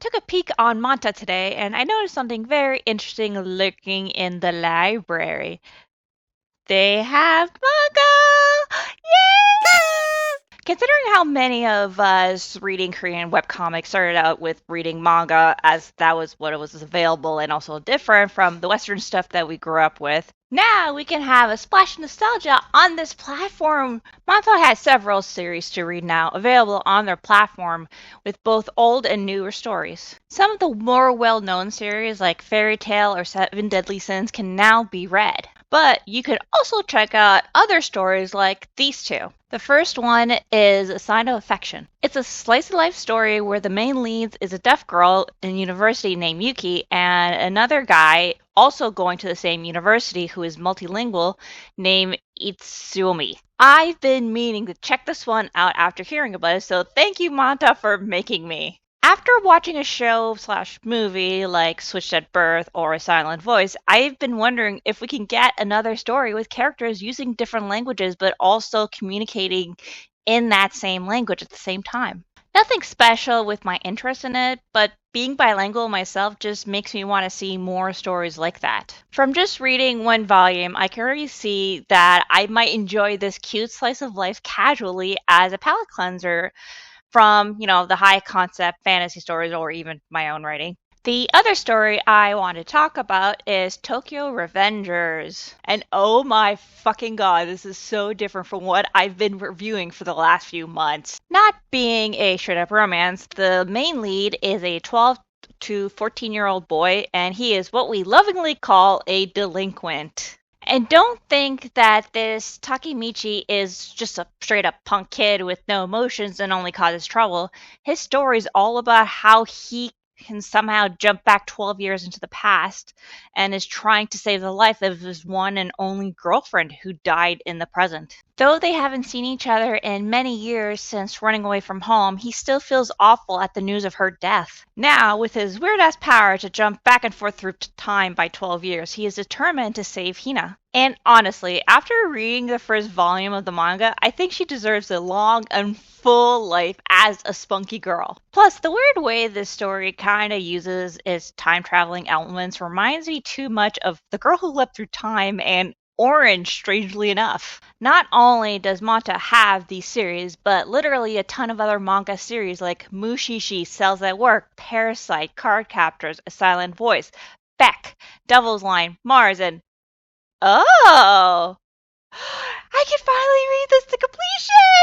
Took a peek on Manta today and I noticed something very interesting lurking in the library. They have manga! Yay! Considering how many of us reading Korean webcomics started out with reading manga as that was what it was available and also different from the Western stuff that we grew up with, now we can have a splash of nostalgia on this platform. Manta has several series to read now available on their platform with both old and newer stories. Some of the more well-known series like Fairy Tail or Seven Deadly Sins can now be read. But you could also check out other stories like these two. The first one is A Sign of Affection. It's a slice of life story where the main lead is a deaf girl in university named Yuki and another guy also going to the same university who is multilingual named Itsumi. I've been meaning to check this one out after hearing about it, so thank you, Manta, for making me. After watching a show slash movie like Switched at Birth or A Silent Voice, I've been wondering if we can get another story with characters using different languages but also communicating in that same language at the same time. Nothing special with my interest in it, but being bilingual myself just makes me want to see more stories like that. From just reading one volume, I can already see that I might enjoy this cute slice of life casually as a palate cleanser from, the high concept fantasy stories or even my own writing. The other story I want to talk about is Tokyo Revengers. And oh my fucking god, this is so different from what I've been reviewing for the last few months. Not being a straight up romance, the main lead is a 12 to 14-year-old boy, and he is what we lovingly call a delinquent. And don't think that this Takemichi is just a straight up punk kid with no emotions and only causes trouble. His story is all about how he can somehow jump back 12 years into the past and is trying to save the life of his one and only girlfriend who died in the present. Though they haven't seen each other in many years since running away from home, he still feels awful at the news of her death. Now, with his weird ass power to jump back and forth through time by 12 years, he is determined to save Hina. And honestly, after reading the first volume of the manga, I think she deserves a long and full life as a spunky girl. Plus, the weird way this story kinda uses its time traveling elements reminds me too much of The Girl Who Leapt Through Time and Orange, strangely enough. Not only does Manta have these series, but literally a ton of other manga series like Mushishi, Cells at Work, Parasite, Card Captors, A Silent Voice, Beck, Devil's Line, Mars, and oh! I can finally read this to completion!